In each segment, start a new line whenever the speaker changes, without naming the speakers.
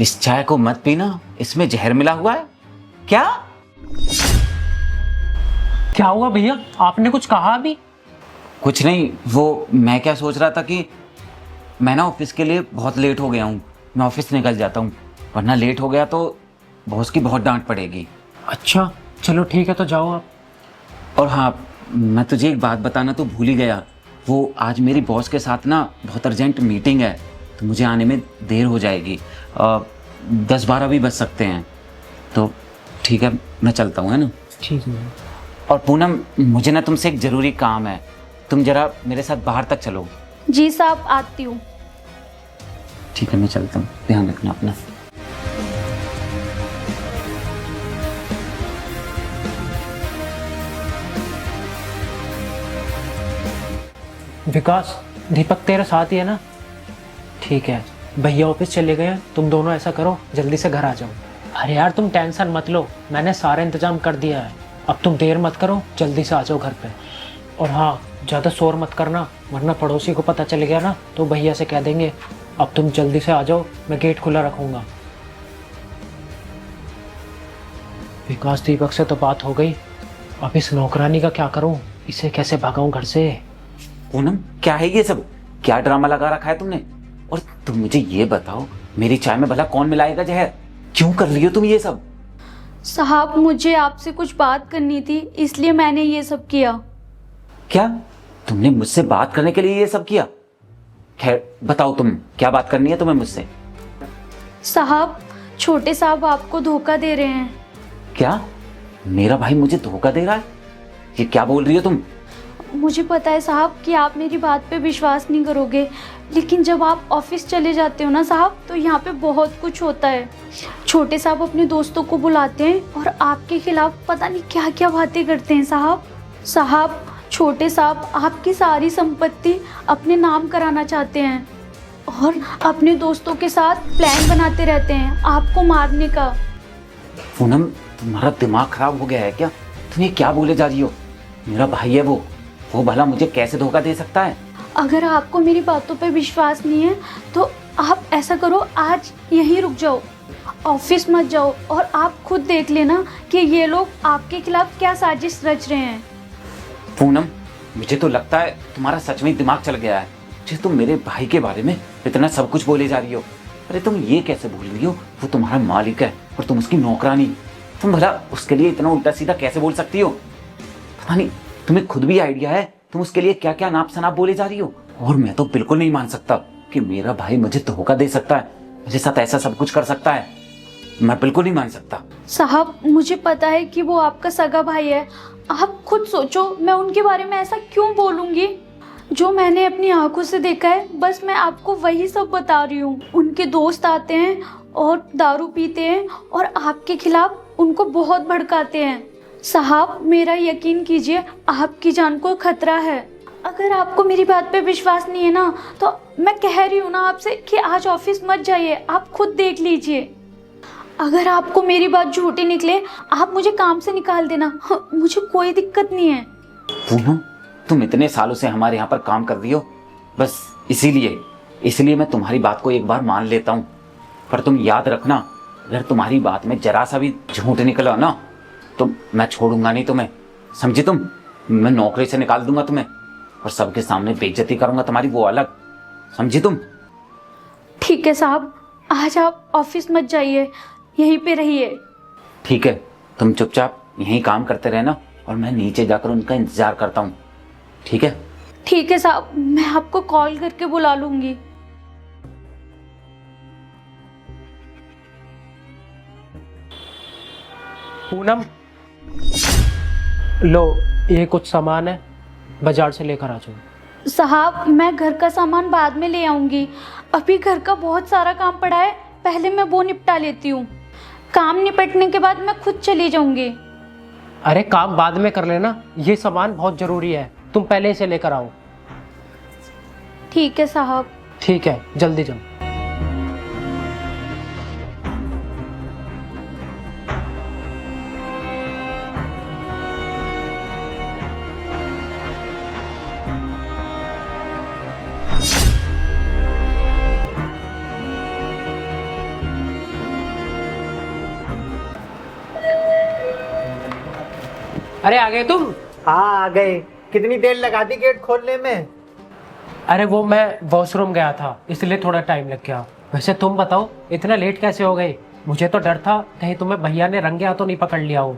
इस चाय को मत पीना, इसमें जहर मिला हुआ है। क्या?
क्या हुआ भैया, आपने कुछ कहा अभी?
कुछ नहीं, वो मैं क्या सोच रहा था कि मैं ना ऑफिस के लिए बहुत लेट हो गया हूँ, मैं ऑफिस निकल जाता हूँ, वरना लेट हो गया तो बॉस की बहुत डांट पड़ेगी।
अच्छा चलो ठीक है, तो जाओ आप।
और हाँ, मैं तुझे एक बात बताना तो भूल ही गया, वो आज मेरी बॉस के साथ ना बहुत अर्जेंट मीटिंग है, तो मुझे आने में देर हो जाएगी। 10-12 भी बज सकते हैं, तो ठीक है मैं चलता हूँ, है ना?
ठीक है।
और पूनम, मुझे ना तुमसे एक ज़रूरी काम है, तुम जरा मेरे साथ बाहर तक चलो।
जी साहब, आती हूँ।
ठीक है मैं चलता हूँ, ध्यान रखना अपना।
विकास, दीपक तेरे साथ ही है ना? ठीक है, भैया ऑफिस चले गए हैं, तुम दोनों ऐसा करो जल्दी से घर आ जाओ। अरे यार तुम टेंशन मत लो, मैंने सारा इंतजाम कर दिया है, अब तुम देर मत करो, जल्दी से आ जाओ घर पे। और हाँ, ज़्यादा शोर मत करना, वरना पड़ोसी को पता चल गया ना तो भैया से कह देंगे। अब तुम जल्दी से आ जाओ, मैं गेट खुला रखूँगा। विकास, दीपक से तो बात हो गई, अब इस नौकरानी का क्या करूँ, इसे कैसे भगाऊँ घर से?
पूनम, क्या है ये सब? क्या ड्रामा लगा रखा है तुमने? और तुम मुझे ये बताओ, मेरी चाय में भला कौन मिलाएगा जहर? क्यों कर रही हो तुम ये सब?
साहब, मुझे आपसे कुछ बात करनी थी, इसलिए मैंने ये सब किया।
क्या तुमने मुझसे बात करने के लिए ये सब किया? खैर बताओ, तुम क्या बात करनी है तुम्हें मुझसे?
साहब, छोटे साहब आपको धोखा दे रहे हैं।
क्या? मेरा भाई मुझे धोखा दे रहा है? ये क्या बोल रही हो तुम?
मुझे पता है साहब कि आप मेरी बात पे विश्वास नहीं करोगे, लेकिन जब आप ऑफिस चले जाते हो ना साहब, तो यहाँ पे बहुत कुछ होता है। छोटे साहब अपने दोस्तों को बुलाते हैं और आपके खिलाफ पता नहीं क्या क्या बातें करते हैं साहब, छोटे साहब आपकी सारी संपत्ति अपने नाम कराना चाहते हैं और अपने दोस्तों के साथ प्लान बनाते रहते हैं आपको मारने का।
पूनम, तुम्हारा दिमाग खराब हो गया है क्या? तुम ये क्या बोले जा रही हो? मेरा भाई है वो भला मुझे कैसे धोखा दे सकता है?
अगर आपको मेरी बातों पे विश्वास नहीं है तो आप ऐसा करो, आज यहीं रुक जाओ, ऑफिस मत जाओ और आप खुद देख लेना कि ये लोग आपके खिलाफ क्या साजिश रच रहे हैं।
पूनम, मुझे तो लगता है तुम्हारा सच में दिमाग चल गया है, जो तुम मेरे भाई के बारे में इतना सब कुछ बोले जा रही हो। अरे तुम ये कैसे भूल रही हो, वो तुम्हारा मालिक है और तुम उसकी नौकरानी। तुम भला उसके लिए इतना उल्टा सीधा कैसे बोल सकती हो? पता नहीं तुम्हें खुद भी आइडिया है तुम उसके लिए क्या क्या नाप शनाप बोले जा रही हो। और मैं तो बिल्कुल नहीं मान सकता कि मेरा भाई मुझे धोखा दे सकता है, मेरे साथ ऐसा सब कुछ कर सकता है। मैं बिल्कुल नहीं मान सकता।
साहब, मुझे पता है कि वो आपका सगा भाई है, आप खुद सोचो मैं उनके बारे में ऐसा क्यों बोलूंगी? जो मैंने अपनी आंखों से देखा है बस मैं आपको वही सब बता रही हूँ। उनके दोस्त आते हैं और दारू पीते हैं और आपके खिलाफ उनको बहुत भड़काते हैं। साहब, मेरा यकीन कीजिए, आपकी जान को खतरा है। अगर आपको मेरी बात पे विश्वास नहीं है ना, तो मैं कह रही हूँ ना आपसे कि आज ऑफिस मत जाइए, आप खुद देख लीजिए। अगर आपको मेरी बात झूठी निकले, आप मुझे काम से निकाल देना, मुझे कोई दिक्कत नहीं है।
पूनम, तुम इतने सालों से हमारे यहाँ पर काम कर रही हो, बस इसीलिए मैं तुम्हारी बात को एक बार मान लेता हूँ। पर तुम याद रखना, अगर तुम्हारी बात में जरा सा भी झूठ निकला ना तो मैं छोड़ूंगा नहीं तुम्हें, समझी तुम? मैं नौकरी से निकाल दूंगा तुम्हें और सबके सामने बेइज्जती करूंगा तुम्हारी, वो अलग, समझी तुम?
ठीक है साहब, आज आप ऑफिस मत जाइए, यहीं पे रहिए।
ठीक है, तुम चुपचाप यहीं काम करते रहना और मैं नीचे जाकर उनका इंतजार करता हूँ, ठीक है?
ठीक है साहब, मैं आपको कॉल करके बुला लूंगी।
पूनम, लो ये कुछ सामान है, बाजार से लेकर आ जाओ।
साहब, मैं घर का सामान बाद में ले आऊंगी, अभी घर का बहुत सारा काम पड़ा है, पहले मैं वो निपटा लेती हूँ। काम निपटने के बाद मैं खुद चली जाऊंगी।
अरे काम बाद में कर लेना, ये सामान बहुत जरूरी है, तुम पहले इसे लेकर आओ।
ठीक है साहब।
ठीक है, जल्दी जाओ। अरे आ गए तुम?
हाँ आ गए। कितनी देर लगा दी गेट खोलने में?
अरे वो मैं वॉशरूम गया था इसलिए थोड़ा टाइम लग गया। वैसे तुम बताओ इतना लेट कैसे हो गए? मुझे तो डर था कहीं तुम्हें भैया ने रंगे हाथों नहीं पकड़ लिया हो।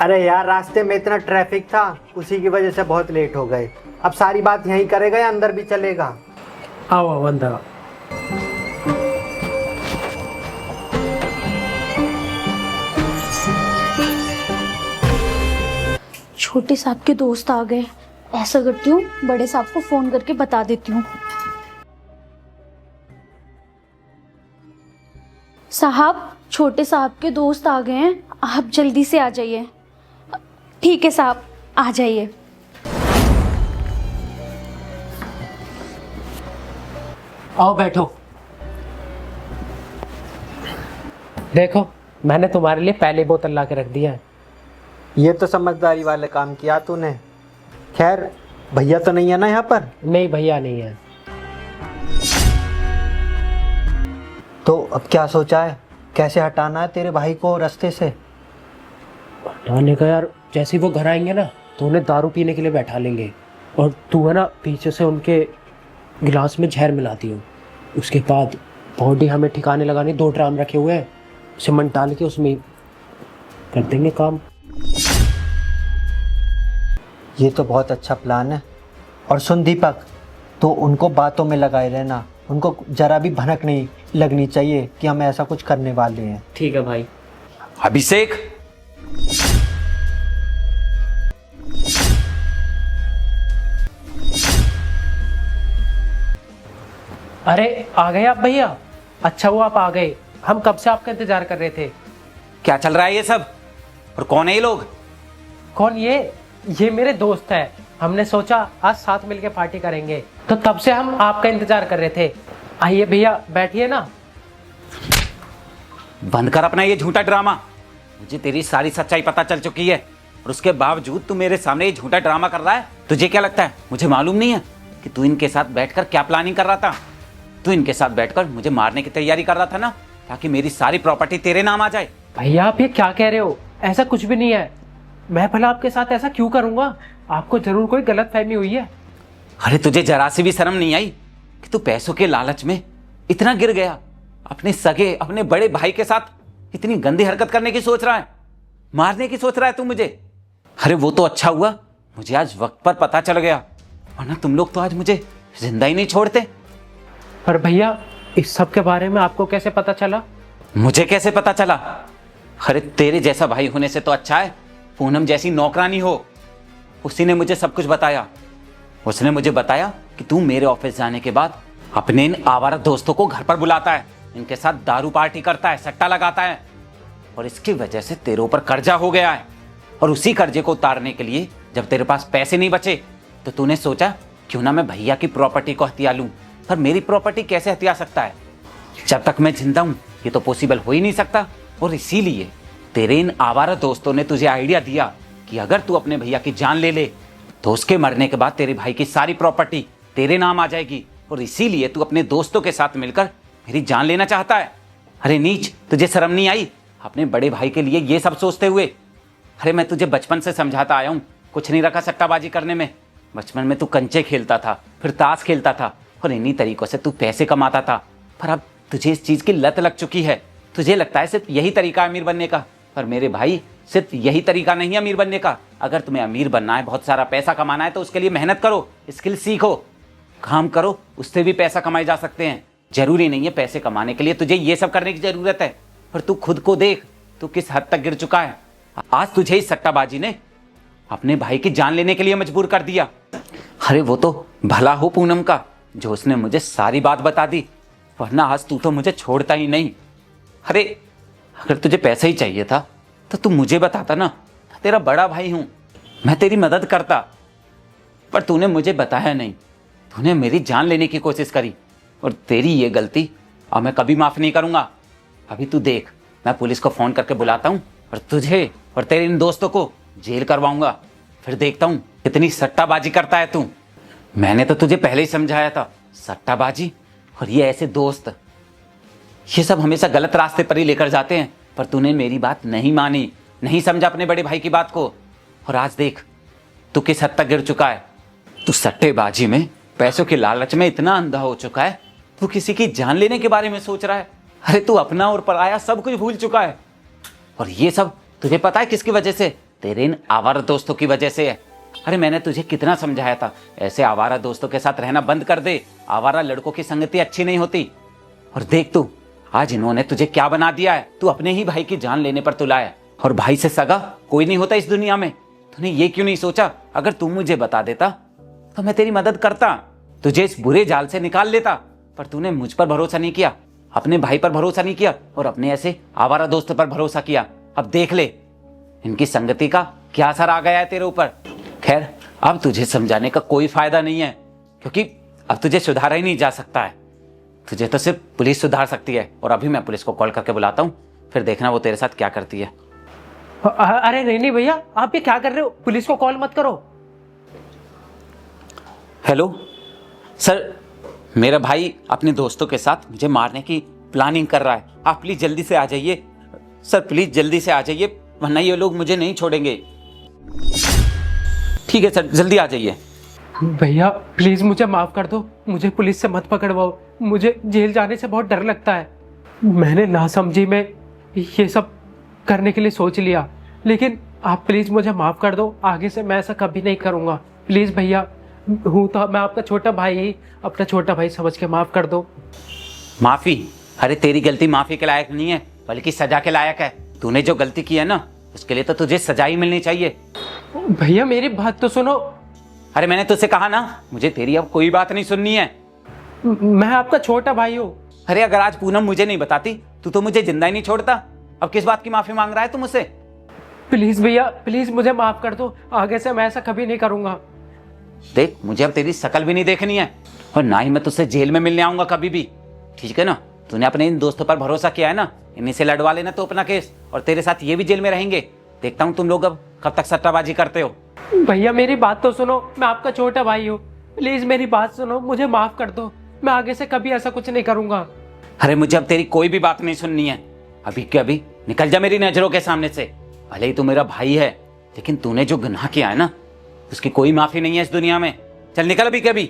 अरे यार रास्ते में इतना ट्रैफिक था, उसी की वजह से बहुत लेट हो गए। अब सारी बात यहीं करेगा या अंदर भी चलेगा?
आओ आओ अंदर आओ।
छोटे साहब के दोस्त आ गए। ऐसा करती हूँ, बड़े साहब को फोन करके बता देती हूँ। साहब, छोटे साहब के दोस्त आ गए हैं, आप जल्दी से आ जाइए। ठीक है साहब, आ जाइए।
आओ बैठो। देखो मैंने तुम्हारे लिए पहले बोतल ला के रख दिया है।
ये तो समझदारी वाले काम किया तूने। खैर भैया तो नहीं है ना यहाँ पर?
नहीं भैया नहीं है।
तो अब क्या सोचा है, कैसे हटाना है तेरे भाई को रास्ते से?
हटाने का यार, जैसे ही वो घर आएंगे ना तो उन्हें दारू पीने के लिए बैठा लेंगे और तू है ना पीछे से उनके गिलास में जहर मिला दियो। उसके बाद बॉडी हमें ठिकाने लगाने 2 ड्राम रखे हुए हैं, सीमेंट डाल के उसमें कर देंगे काम।
ये तो बहुत अच्छा प्लान है। और सुन दीपक, तो उनको बातों में लगाए रहना, उनको जरा भी भनक नहीं लगनी चाहिए कि हम ऐसा कुछ करने वाले हैं।
ठीक है भाई।
अभिषेक,
अरे आ गए आप भैया? अच्छा हुआ आप आ गए, हम कब से आपका इंतजार कर रहे थे।
क्या चल रहा है ये सब? और कौन है ये लोग?
कौन? ये मेरे दोस्त है। हमने सोचा आज साथ मिलके पार्टी करेंगे तो तब से हम आपका इंतजार कर रहे थे। आइए भैया बैठिए ना।
बंद कर अपना ये झूठा ड्रामा। मुझे तेरी सारी सच्चाई पता चल चुकी है और उसके बावजूद तू मेरे सामने ये झूठा ड्रामा कर रहा है। तुझे क्या लगता है मुझे मालूम नहीं है कि तू इनके साथ बैठकर क्या प्लानिंग कर रहा था? तू इनके साथ बैठकर मुझे मारने की तैयारी कर रहा था ना, ताकि मेरी सारी प्रॉपर्टी तेरे नाम आ जाए।
भैया आप ये क्या कह रहे हो? ऐसा कुछ भी नहीं है। मैं भला आपके साथ ऐसा क्यों करूंगा? आपको जरूर कोई गलत फहमी हुई है।
अरे तुझे जरा सी भी शर्म नहीं आई कि तू पैसों के लालच में इतना गिर गया? अपने सगे अपने बड़े भाई के साथ इतनी गंदी हरकत करने की सोच रहा है, मारने की सोच रहा है तू मुझे। अरे वो तो अच्छा हुआ मुझे आज वक्त पर पता चल गया, वरना तुम लोग तो आज मुझे जिंदा ही नहीं छोड़ते।
पर भैया इस सब के बारे में आपको कैसे पता चला?
मुझे कैसे पता चला? अरे तेरे जैसा भाई होने से तो अच्छा है पूनम जैसी नौकरानी हो। उसी ने मुझे सब कुछ बताया। उसने मुझे बताया कि तू मेरे ऑफिस जाने के बाद अपने इन आवारा दोस्तों को घर पर बुलाता है, इनके साथ दारू पार्टी करता है, सट्टा लगाता है और इसकी वजह से तेरे ऊपर कर्जा हो गया है। और उसी कर्जे को उतारने के लिए जब तेरे पास पैसे नहीं बचे तो तूने सोचा क्यों ना मैं भैया की प्रॉपर्टी को हथिया लूं। पर मेरी प्रॉपर्टी कैसे हथिया सकता है? जब तक मैं जिंदा हूं ये तो पॉसिबल हो ही नहीं सकता। और इसीलिए तेरे इन आवारा दोस्तों ने तुझे आइडिया दिया कि अगर तू अपने भैया की जान ले ले तो उसके मरने के बाद तेरे भाई की सारी प्रॉपर्टी तेरे नाम आ जाएगी। और इसीलिए तू अपने दोस्तों के साथ मिलकर मेरी जान लेना चाहता है। अरे नीच, तुझे शर्म नहीं आई अपने बड़े भाई के लिए ये सब सोचते हुए? अरे मैं तुझे बचपन से समझाता आया हूँ, कुछ नहीं रखा सट्टाबाजी करने में। बचपन में तू कंचे खेलता था, फिर ताश खेलता था और इन्हीं तरीकों से तू पैसे कमाता था। पर अब तुझे इस चीज की लत लग चुकी है। तुझे लगता है सिर्फ यही तरीका है अमीर बनने का, पर मेरे भाई सिर्फ यही तरीका नहीं है अमीर बनने का। अगर तुम्हें अमीर बनना है, बहुत सारा पैसा कमाना है तो उसके लिए मेहनत करो, स्किल सीखो, काम करो, उससे भी पैसा कमाए जा सकते हैं। जरूरी नहीं है पैसे कमाने के लिए तुझे ये सब करने की जरूरत है। पर तू खुद को देख, तू किस हद तक गिर चुका है। आज तुझे इस सट्टाबाजी ने अपने भाई की जान लेने के लिए मजबूर कर दिया। अरे वो तो भला हो पूनम का जो उसने मुझे सारी बात बता दी, वरना आज तू तो मुझे छोड़ता ही नहीं। अरे अगर तुझे पैसा ही चाहिए था तो तू मुझे बताता ना, मैं तेरा बड़ा भाई हूं, मैं तेरी मदद करता। पर तूने मुझे बताया नहीं, तूने मेरी जान लेने की कोशिश करी और तेरी ये गलती अब मैं कभी माफ नहीं करूंगा। अभी तू देख, मैं पुलिस को फोन करके बुलाता हूं और तुझे और तेरे इन दोस्तों को जेल करवाऊंगा। फिर देखता हूं कितनी सट्टाबाजी करता है तू। मैंने तो तुझे पहले ही समझाया था, सट्टाबाजी और ये ऐसे दोस्त, ये सब हमेशा गलत रास्ते पर ही लेकर जाते हैं। पर तूने मेरी बात नहीं मानी, नहीं समझा अपने बड़े भाई की बात को। और आज देख तू किस हद तक गिर चुका है। तू सट्टेबाजी में, पैसों के लालच में इतना अंधा हो चुका है, तू किसी की जान लेने के बारे में सोच रहा है। अरे तू अपना और पराया सब कुछ भूल चुका है। और ये सब तुझे पता है किसकी वजह से? तेरे इन आवारा दोस्तों की वजह से है। अरे मैंने तुझे कितना समझाया था, ऐसे आवारा दोस्तों के साथ रहना बंद कर दे, आवारा लड़कों की संगति अच्छी नहीं होती। और देख तू आज इन्होंने तुझे क्या बना दिया है। तू अपने ही भाई की जान लेने पर तुला है, और भाई से सगा कोई नहीं होता इस दुनिया में। तूने ये क्यों नहीं सोचा, अगर तू मुझे बता देता तो मैं तेरी मदद करता, तुझे इस बुरे जाल से निकाल लेता। पर तूने मुझ पर भरोसा नहीं किया, अपने भाई पर भरोसा नहीं किया, और अपने ऐसे आवारा दोस्तों पर भरोसा किया। अब देख ले इनकी संगति का क्या असर आ गया है तेरे ऊपर। खैर अब तुझे समझाने का कोई फायदा नहीं है, क्योंकि अब तुझे सुधारा ही नहीं जा सकता है। तुझे तो सिर्फ पुलिस सुधार सकती है, और अभी मैं पुलिस को कॉल करके बुलाता हूँ, फिर देखना वो तेरे साथ क्या करती है।
अरे नहीं भैया, आप ये क्या कर रहे हो? पुलिस को कॉल मत करो।
हेलो सर, मेरा भाई अपने दोस्तों के साथ मुझे मारने की प्लानिंग कर रहा है। आप प्लीज जल्दी से आ जाइए सर, प्लीज जल्दी से आ जाइए, वरना ये लोग मुझे नहीं छोड़ेंगे। ठीक है सर, जल्दी आ जाइए।
भैया प्लीज मुझे माफ कर दो, मुझे पुलिस से मत पकड़वाओ, मुझे जेल जाने से बहुत डर लगता है। मैंने नासमझी में ये सब करने के लिए सोच लिया, लेकिन आप प्लीज मुझे माफ कर दो, आगे से मैं ऐसा कभी नहीं करूँगा। प्लीज भैया, हूँ तो मैं आपका छोटा भाई ही, अपना छोटा भाई समझ के माफ कर दो।
माफी? अरे तेरी गलती माफी के लायक नहीं है, बल्कि सजा के लायक है। तूने जो गलती की है ना, उसके लिए तो तुझे सजा ही मिलनी चाहिए।
भैया मेरी बात तो सुनो।
अरे मैंने तुझसे कहा ना, मुझे तेरी अब कोई बात नहीं सुननी है।
मैं आपका छोटा भाई हूँ।
अरे अगर आज पूनम मुझे नहीं बताती तू तो मुझे जिंदा ही नहीं छोड़ता। अब किस बात की माफी मांग रहा है तू मुझसे?
प्लीज भैया, प्लीज मुझे माफ कर दो, आगे से मैं ऐसा कभी नहीं करूंगा।
देख मुझे अब तेरी शकल भी नहीं देखनी है, और ना ही मैं तुझसे जेल में मिलने आऊंगा कभी भी, ठीक है ना? तूने अपने इन दोस्तों पर भरोसा किया है ना, इन्हीं से लड़वा लेना तो अपना केस, और तेरे साथ ये भी जेल में रहेंगे। देखता हूँ तुम लोग अब कब तक सट्टाबाजी करते हो।
भैया मेरी बात तो सुनो, मैं आपका छोटा भाई हूँ, प्लीज मेरी बात सुनो, मुझे माफ कर दो, मैं आगे से कभी ऐसा कुछ नहीं करूंगा।
अरे मुझे अब तेरी कोई भी बात नहीं सुननी है, अभी के अभी निकल जा मेरी नजरों के सामने से। भले ही तू मेरा भाई है, लेकिन तूने जो गुनाह किया है ना, उसकी कोई माफी नहीं है इस दुनिया में। चल निकल अभी के अभी।